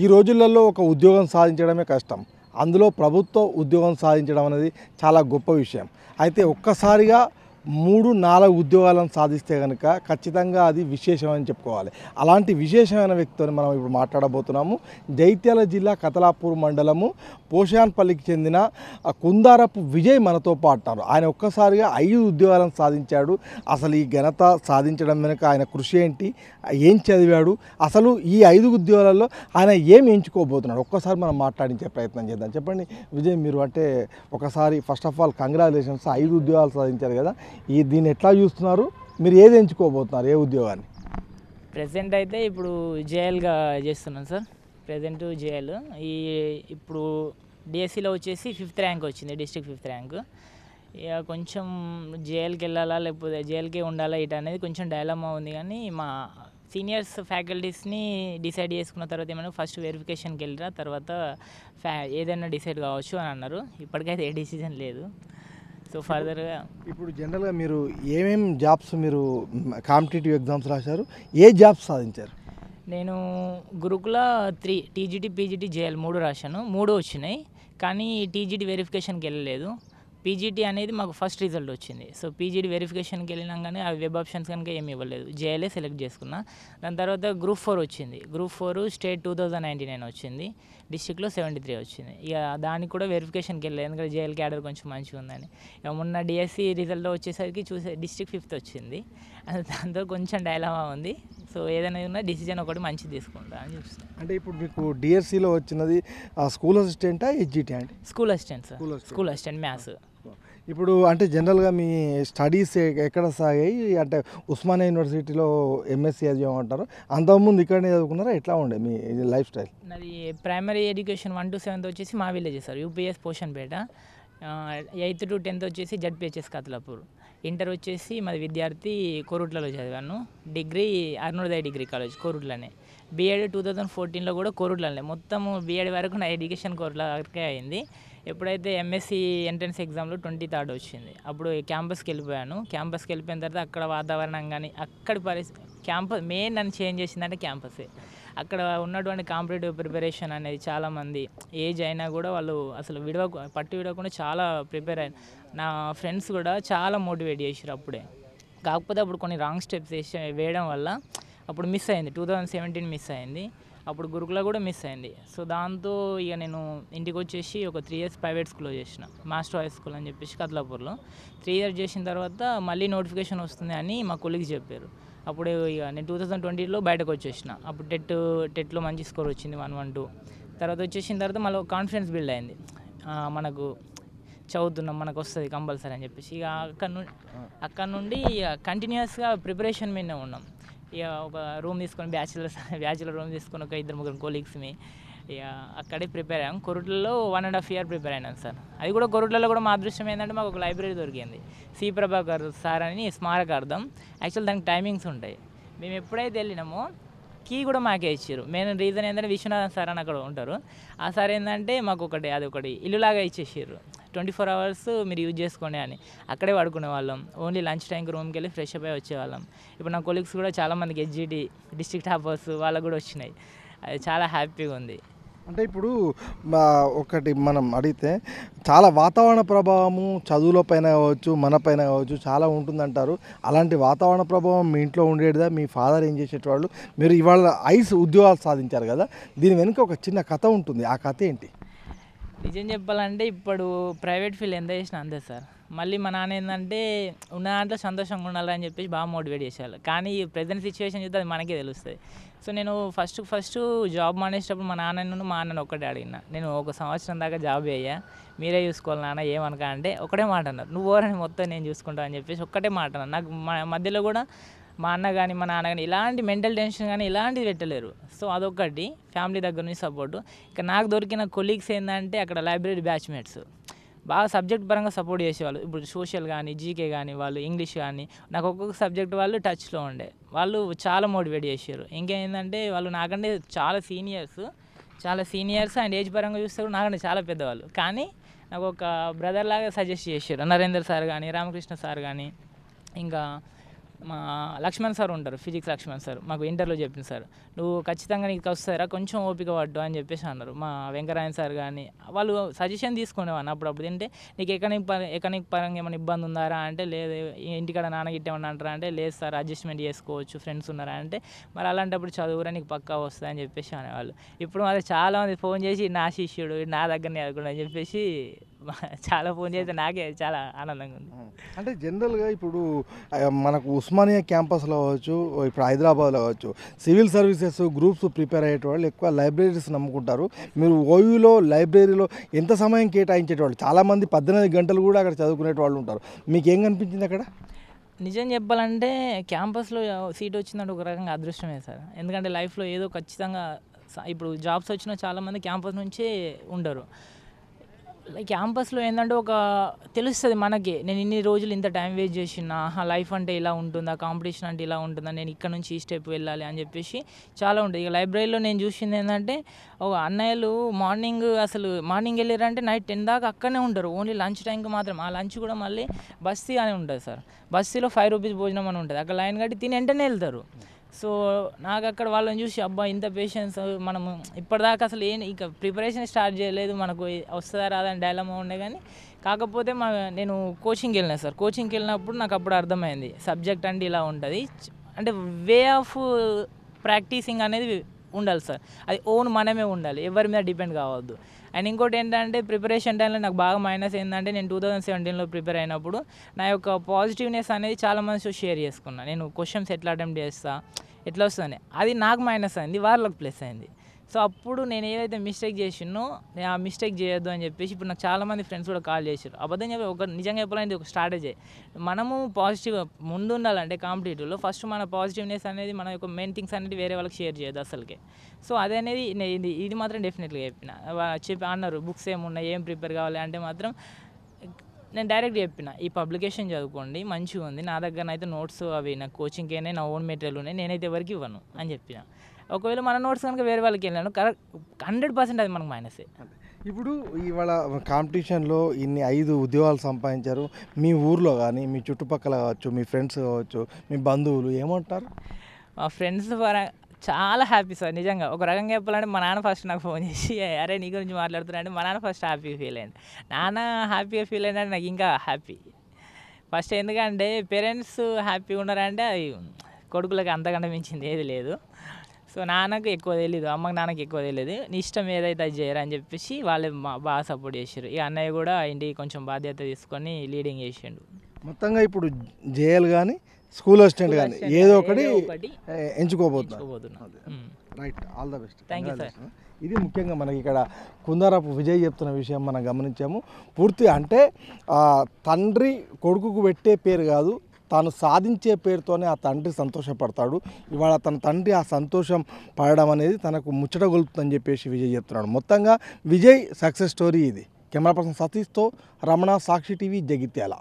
ఈ రోజులలో ఒక ఉద్యోగం సాధించడమే కష్టం. అందులో ప్రభుత్వ ఉద్యోగం సాధించడం అనేది చాలా గొప్ప విషయం. అయితే ఒక్కసారిగా 3, 4 ఉద్యోగాలను సాధిస్తే గనుక ఖచ్చితంగా అది విశేషం అని చెప్పుకోవాలి. అలాంటి విశేషమైన వ్యక్తితోని మనం ఇప్పుడు మాట్లాడబోతున్నాము. జగిత్యాల జిల్లా కతలాపూర్ మండలము పోషాన్పల్లికి చెందిన కుందారపు విజయ్ మనతో పాటున్నారు. ఆయన ఒక్కసారిగా 5 ఉద్యోగాలను సాధించాడు. అసలు ఈ ఘనత సాధించడం వెనుక ఆయన కృషి ఏంటి, ఏం చదివాడు, అసలు ఈ 5 ఉద్యోగాలలో ఆయన ఏం ఎంచుకోబోతున్నాడు, ఒక్కసారి మనం మాట్లాడించే ప్రయత్నం చేద్దాం. చెప్పండి విజయ్, మీరు అంటే ఒకసారి ఫస్ట్ ఆఫ్ ఆల్ కంగ్రాచులేషన్స్, 5 ఉద్యోగాలు సాధించారు కదా, దీన్ని ఎట్లా చూస్తున్నారు, మీరు ఏది ఎంచుకోబోతున్నారు, ఏ ఉద్యోగాన్ని? ప్రెసెంట్ అయితే ఇప్పుడు జేఎల్గా చేస్తున్నాను సార్. ప్రెసెంట్ జేఎల్ ఇప్పుడు డిఎస్సిలో వచ్చేసి 5th ర్యాంక్ వచ్చింది, డిస్ట్రిక్ట్ 5th ర్యాంక్. ఇక కొంచెం జేఎల్కి వెళ్ళాలా లేకపోతే జేఎల్కే ఉండాలా ఇటు అనేది కొంచెం డైలమా ఉంది. కానీ మా సీనియర్స్ ఫ్యాకల్టీస్ని డిసైడ్ చేసుకున్న తర్వాత ఏమైనా ఫస్ట్ వెరిఫికేషన్కి వెళ్ళిన తర్వాత ఏదైనా డిసైడ్ కావచ్చు అని అన్నారు. ఇప్పటికైతే ఏ డిసిజన్ లేదు. సో ఫర్దర్గా ఇప్పుడు జనరల్గా మీరు ఏమేమి జాబ్స్ మీరు కాంపిటేటివ్ ఎగ్జామ్స్ రాశారు, ఏ జాబ్స్ సాధించారు? నేను గురుకుల 3 టీజీటీ పీజీటీ జేఎల్ 3 రాశాను, 3 వచ్చినాయి. కానీ టీజీటీ వెరిఫికేషన్కి వెళ్ళలేదు. పీజీటీ అనేది మాకు ఫస్ట్ రిజల్ట్ వచ్చింది. సో పీజీటీ వెరిఫికేషన్కి వెళ్ళినాం కానీ ఆ వెబ్ ఆప్షన్స్ కనుక ఏమి ఇవ్వలేదు. జేఎల్ఏ సెలెక్ట్ చేసుకున్నా. దాని తర్వాత గ్రూప్ 4 వచ్చింది. గ్రూప్ 4 స్టేట్ 2099 వచ్చింది, డిస్ట్రిక్ట్లో 73 వచ్చింది. ఇక దానికి కూడా వెరిఫికేషన్కి వెళ్ళలేదు, ఎందుకంటే జేఎల్ క్యాడర్ కొంచెం మంచిగా ఉందని. ఇక మొన్న డిఎస్సి రిజల్ట్లో వచ్చేసరికి చూసే డిస్ట్రిక్ట్ 5th వచ్చింది. దాంతో కొంచెం డైలమా ఉంది. సో ఏదైనా ఉన్నా డిసిజన్ ఒకటి మంచిది తీసుకుంటా అని చూస్తాను. అంటే ఇప్పుడు మీకు డిఎస్సిలో వచ్చినది స్కూల్ అసిస్టెంటా, హెచ్జిటి అంటే? School assistant sir, school assistant maths. ఇప్పుడు అంటే జనరల్గా మీ స్టడీస్ ఎక్కడ సాగాయి? అంటే ఉస్మానియా యూనివర్సిటీలో ఎంఎస్సీ చదివామంటారు, అంతకుముందు ఇక్కడనే చదువుకున్నారా, ఎట్లా ఉండే మీ లైఫ్ స్టైల్? నాది ప్రైమరీ ఎడ్యుకేషన్ 1 to 7th వచ్చేసి మా village sir, UPS Poshanpet. 8th to 10th వచ్చేసి జడ్పిహెచ్ఎస్ కతలాపూర్. ఇంటర్ వచ్చేసి మాది విద్యార్థి కోరుట్లలో చదివాను. Degree Arunodaya degree college కోరుట్లనే. BEd 2014లో కూడా కోరుట్లనే. మొత్తము బీఎడ్ వరకు నా ఎడ్యుకేషన్ కోరుట్ల వరకే అయింది. ఎప్పుడైతే ఎంఎస్సి ఎంట్రన్స్ ఎగ్జామ్లో 23rd వచ్చింది, అప్పుడు క్యాంపస్కి వెళ్ళిపోయాను. క్యాంపస్కి వెళ్ళిపోయిన తర్వాత అక్కడ వాతావరణం కానీ అక్కడి పరిస్థితి, క్యాంపస్ మెయిన్ నన్ను చేంజ్ చేసిందంటే క్యాంపసే. అక్కడ ఉన్నటువంటి కాంపిటేటివ్ ప్రిపరేషన్ అనేది చాలామంది ఏజ్ అయినా కూడా వాళ్ళు అసలు పట్టు విడవకుండా చాలా ప్రిపేర్ అయ్యారు. నా ఫ్రెండ్స్ కూడా చాలా మోటివేట్ చేసారు అప్పుడే. కాకపోతే అప్పుడు కొన్ని రాంగ్ స్టెప్స్ వేయడం వల్ల అప్పుడు మిస్ అయింది. 2017 మిస్ అయింది. అప్పుడు గురుకుల కూడా మిస్ అయింది. సో దాంతో ఇక నేను ఇంటికి వచ్చేసి ఒక 3 years ప్రైవేట్ స్కూల్లో చేసిన, మాస్టర్ హై స్కూల్ అని చెప్పేసి కతలాపూర్లో. 3 years చేసిన తర్వాత మళ్ళీ నోటిఫికేషన్ వస్తుంది అని మా కొలీగ్స్ చెప్పారు. అప్పుడు ఇక నేను 2020లో బయటకు వచ్చేసిన. అప్పుడు టెట్లో మంచి స్కోర్ వచ్చింది, 112. తర్వాత వచ్చేసిన తర్వాత మళ్ళీ కాన్ఫిడెన్స్ బిల్డ్ అయింది, మనకు చదువుతున్నాం మనకు వస్తుంది కంపల్సరీ అని చెప్పేసి. ఇక అక్కడ నుండి కంటిన్యూస్గా ప్రిపరేషన్ మీదనే ఉన్నాం. ఇక ఒక రూమ్ తీసుకొని బ్యాచులర్ రూమ్ తీసుకొని ఒక 2-3 కొలీగ్స్ని ఇక అక్కడే ప్రిపేర్ అయ్యాం. కొరుట్లలో 1.5 year ప్రిపేర్ అయినాను సార్. అది కూడా కొరుట్లలో కూడా మా అదృష్టం ఏంటంటే మాకు ఒక లైబ్రరీ దొరికింది, సి ప్రభాకర్ సార్ అని, స్మారకార్థం. యాక్చువల్ దానికి టైమింగ్స్ ఉంటాయి. మేము ఎప్పుడైతే వెళ్ళినామో కీ కూడా మాకే ఇచ్చారు. మెయిన్ రీజన్ ఏంటంటే విశ్వనాథన్ సార్ అని అక్కడ ఉంటారు. ఆ సార్ ఏంటంటే మాకు అదొకటి ఇల్లులాగా ఇచ్చేసారు, 24 hours మీరు యూజ్ చేసుకోండి అని. అక్కడే పడుకునే వాళ్ళం. ఓన్లీ లంచ్ టైంకి రూమ్కి వెళ్ళి ఫ్రెష్ అప్ అయి వచ్చేవాళ్ళం. ఇప్పుడు నా కొలీగ్స్ కూడా చాలామందికి హెచ్జిటి డిస్ట్రిక్ట్ టాపర్స్ వాళ్ళకు కూడా వచ్చినాయి. అది చాలా హ్యాపీగా ఉంది. అంటే ఇప్పుడు ఒకటి మనం అడిగితే చాలా వాతావరణ ప్రభావము చదువుల పైన కావచ్చు, మన పైన కావచ్చు చాలా ఉంటుందంటారు. అలాంటి వాతావరణ ప్రభావం మీ ఇంట్లో ఉండేదా? మీ ఫాదర్ ఏం చేసేటవాళ్ళు? మీరు ఇవాళ 5 ఉద్యోగాలు సాధించారు కదా, దీని వెనుక ఒక చిన్న కథ ఉంటుంది, ఆ కథ ఏంటి? నిజం చెప్పాలంటే ఇప్పుడు ప్రైవేట్ ఫీల్డ్ ఎంత చేసినా అంతే సార్. మళ్ళీ మా నాన్న ఏంటంటే ఉన్న దాంట్లో సంతోషంగా ఉండాలని చెప్పేసి బాగా మోటివేట్ చేసేవాళ్ళు. కానీ ఈ ప్రజెంట్ సిచ్యువేషన్ చూస్తే అది మనకే తెలుస్తుంది. సో నేను ఫస్ట్ జాబ్ మానేసేటప్పుడు మా అన్నను ఒక్కటే అడిగిన, నేను 1 సంవత్సరం దాకా జాబ్ అయ్యా, మీరే చూసుకోవాలి నాన్న ఏమనక అంటే ఒకటే మాట అన్నారు, నువ్వు ఓరని మొత్తం నేను చూసుకుంటా అని చెప్పేసి ఒక్కటే మాట అన్నారు. నాకు మధ్యలో కూడా మా అన్న కానీ మా నాన్న కానీ ఇలాంటి మెంటల్ టెన్షన్ కానీ ఇలాంటివి పెట్టలేరు. సో అదొకటి ఫ్యామిలీ దగ్గర నుంచి సపోర్టు. ఇక నాకు దొరికిన కొలీగ్స్ ఏంటంటే అక్కడ లైబ్రరీ బ్యాచ్మేట్స్ బాగా సబ్జెక్ట్ పరంగా సపోర్ట్ చేసేవాళ్ళు. ఇప్పుడు సోషల్ కానీ జీకే కానీ వాళ్ళు ఇంగ్లీష్ కానీ నాకు ఒక్కొక్క సబ్జెక్ట్ వాళ్ళు టచ్లో ఉండే వాళ్ళు చాలా మోటివేట్ చేశారు. ఇంకేంటంటే వాళ్ళు నాకంటే చాలా సీనియర్స్ అండ్ ఏజ్ పరంగా చూస్తే కూడా నాకంటే చాలా పెద్దవాళ్ళు. కానీ నాకు ఒక బ్రదర్ లాగా సజెస్ట్ చేశారు. నరేందర్ సార్ కానీ, రామకృష్ణ సార్ కానీ, ఇంకా మా లక్ష్మణ్ సార్ ఉంటారు, ఫిజిక్స్ లక్ష్మణ్ సార్, మాకు ఇంటర్లో చెప్పింది సార్, నువ్వు ఖచ్చితంగా నీకు వస్తారా, కొంచెం ఓపిక పడ్డు అని చెప్పేసి అన్నారు. మా వెంకరాయన్ సార్ కానీ వాళ్ళు సజెషన్ తీసుకునేవాడిని అప్పుడప్పుడు. తింటే నీకు ఎకనిక్ పరంగా ఏమైనా ఇబ్బంది ఉందారా అంటే, లేదు. ఇంటికాడ నాన్న గిట్టేమన్నా అంటారా అంటే, లేదు సార్ అడ్జస్ట్మెంట్ చేసుకోవచ్చు, ఫ్రెండ్స్ ఉన్నారా అంటే, మరి అలాంటప్పుడు చదువురా నీకు పక్కా వస్తుంది అని చెప్పేసి అనేవాళ్ళు. ఇప్పుడు మరి చాలామంది ఫోన్ చేసి నా శిష్యుడు నా దగ్గరనే చదువుకుని అని చెప్పేసి చాలా ఫోన్ చేస్తే నాకే చాలా ఆనందంగా ఉంది. అంటే జనరల్గా ఇప్పుడు మనకు ఉస్మానియా క్యాంపస్లో అవ్వచ్చు, ఇప్పుడు హైదరాబాద్లో అవ్వచ్చు, సివిల్ సర్వీసెస్ గ్రూప్స్ ప్రిపేర్ అయ్యేటవాళ్ళు ఎక్కువ లైబ్రరీస్ నమ్ముకుంటారు. మీరు ఓయూలో లైబ్రరీలో ఎంత సమయం కేటాయించేటవాళ్ళు? చాలామంది 18 గంటలు కూడా అక్కడ చదువుకునే వాళ్ళు ఉంటారు. మీకు ఏం కనిపించింది అక్కడ? నిజం చెప్పాలంటే క్యాంపస్లో సీట్ వచ్చిందంటే ఒక రకంగా అదృష్టమే సార్. ఎందుకంటే లైఫ్లో ఏదో ఖచ్చితంగా ఇప్పుడు జాబ్స్ వచ్చిన చాలామంది క్యాంపస్ నుంచే ఉండరు. క్యాంపస్లో ఏంటంటే ఒక తెలుస్తుంది మనకి, నేను ఇన్ని రోజులు ఇంత టైం వేస్ట్ చేసిన, లైఫ్ అంటే ఇలా ఉంటుందా, కాంపిటీషన్ అంటే ఇలా ఉంటుందా, నేను ఇక్కడ నుంచి ఈ స్టెప్ వెళ్ళాలి అని చెప్పేసి చాలా ఉంటుంది. ఇక లైబ్రరీలో నేను చూసింది ఏంటంటే ఒక అన్నయ్యలు మార్నింగ్ వెళ్ళారంటే నైట్ 10 దాకా అక్కడనే ఉంటారు, ఓన్లీ లంచ్ టైంకి మాత్రం. ఆ లంచ్ కూడా మళ్ళీ బస్తీ అని ఉంటుంది సార్, బస్తీలో 5 రూపీస్ భోజనం అని ఉంటుంది, అక్కడ లైన్ కట్టి తిని వెంటనే వెళ్తారు. సో నాకు అక్కడ వాళ్ళని చూసి అబ్బా ఇంత పేషెన్స్, మనము ఇప్పటిదాకా అసలు ఇక ప్రిపరేషన్ స్టార్ట్ చేయలేదు, మనకు వస్తుందా రాదా అని డైలమా ఉండే. కానీ కాకపోతే నేను కోచింగ్కి వెళ్ళినా సార్. కోచింగ్కి వెళ్ళినప్పుడు నాకు అప్పుడు అర్థమైంది సబ్జెక్ట్ అంటే ఇలా ఉంటుంది, అంటే వే ఆఫ్ ప్రాక్టీసింగ్ అనేది ఉండాలి సార్. అది ఓన్ మనమే ఉండాలి, ఎవరి మీద డిపెండ్ కావద్దు. అండ్ ఇంకోటి ఏంటంటే ప్రిపరేషన్ టైంలో నాకు బాగా మైనస్ ఏంటంటే, నేను 2017లో ప్రిపేర్ అయినప్పుడు నా యొక్క పాజిటివ్నెస్ అనేది చాలా మందితో షేర్ చేసుకున్నాను. నేను క్వశ్చన్స్ ఎట్లా అటెంప్ట్ చేస్తా, ఎట్లా వస్తుంది, అది నాకు మైనస్ అయింది, వాళ్ళకి ప్లస్ అయింది. సో అప్పుడు నేను ఏదైతే మిస్టేక్ చేసినో నేను ఆ మిస్టేక్ చేయొద్దు అని చెప్పేసి ఇప్పుడు నాకు చాలామంది ఫ్రెండ్స్ కూడా కాల్ చేశారు. అబద్ధం చెప్పి నిజంగా చెప్పాలంటే ఒక స్ట్రాటజీ, మనము పాజిటివ్ ముందు ఉండాలంటే కాంపిటేటివ్లో ఫస్ట్ మన పాజిటివ్నెస్ అనేది, మన యొక్క మెయిన్ థింగ్స్ అనేది వేరే వాళ్ళకి షేర్ చేయదు అసలుకే. సో అదే అనేది ఇది మాత్రం డెఫినెట్గా చెప్పి అన్నారు బుక్స్ ఏమున్నాయి, ఏం ప్రిపేర్ కావాలి అంటే మాత్రం నేను డైరెక్ట్ చెప్పిన, ఈ పబ్లికేషన్ చదువుకోండి మంచిగా ఉంది, నా దగ్గర అయితే నోట్స్ అవి నాకు కోచింగ్కేనే నా ఓన్ మెటీరియల్ ఉన్నాయి, నేనైతే ఎవరికి ఇవ్వను అని చెప్పిన. ఒకవేళ మన నోట్స్ కనుక వేరే వాళ్ళకి వెళ్ళాను, కరెక్ట్ 100% అది మనకు మైనసే. ఇప్పుడు ఇవాళ కాంపిటీషన్లో ఇన్ని 5 ఉద్యోగాలు సంపాదించారు. మీ ఊర్లో కానీ మీ చుట్టుపక్కల కావచ్చు, మీ ఫ్రెండ్స్ కావచ్చు, మీ బంధువులు ఏమంటారు? మా ఫ్రెండ్స్ చాలా హ్యాపీ సార్. నిజంగా ఒక రకంగా చెప్పాలంటే మా నాన్న ఫస్ట్ నాకు ఫోన్ చేసి అరే నీ గురించి మాట్లాడుతున్నాడు, మా నాన్న ఫస్ట్ హ్యాపీగా ఫీల్ అయ్యింది. నాన్న హ్యాపీగా ఫీల్ అయినా నాకు ఇంకా హ్యాపీ ఫస్ట్. ఎందుకంటే పేరెంట్స్ హ్యాపీగా ఉన్నారంటే అది కొడుకులకి అంతకంటే మించింది ఏది లేదు. సో నాన్నకు ఎక్కువ తెలియదు, అమ్మకి నాన్నకి ఎక్కువ తెలియదు, నీ ఇష్టం ఏదైతే అది చేయరు అని చెప్పేసి వాళ్ళే బాగా సపోర్ట్ చేశారు. ఇక అన్నయ్య కూడా ఇంటికి కొంచెం బాధ్యత తీసుకొని లీడింగ్ చేసిండు. మొత్తంగా ఇప్పుడు జేఎల్ కానీ స్కూల్ అసిస్టెంట్ కానీ ఏదో ఒకటి ఎంచుకోబోతున్నా. Right, all the best. Thank you sir. ఇది ముఖ్యంగా మనకి ఇక్కడ కుందారపు విజయ్ చెప్తున్న విషయం మనం గమనించాము. పూర్తి అంటే తండ్రి కొడుకుకు పెట్టే పేరు కాదు, తాను సాధించే పేరుతోనే ఆ తండ్రి సంతోషపడతాడు. ఇవాళ తన తండ్రి ఆ సంతోషం పడడం అనేది తనకు ముచ్చట గొలుపుతుందని చెప్పేసి విజయ్ చెప్తున్నాడు. మొత్తంగా విజయ్ సక్సెస్ స్టోరీ ఇది. కెమెరా పర్సన్ సతీష్తో రమణ, సాక్షి టీవీ, జగిత్యాల.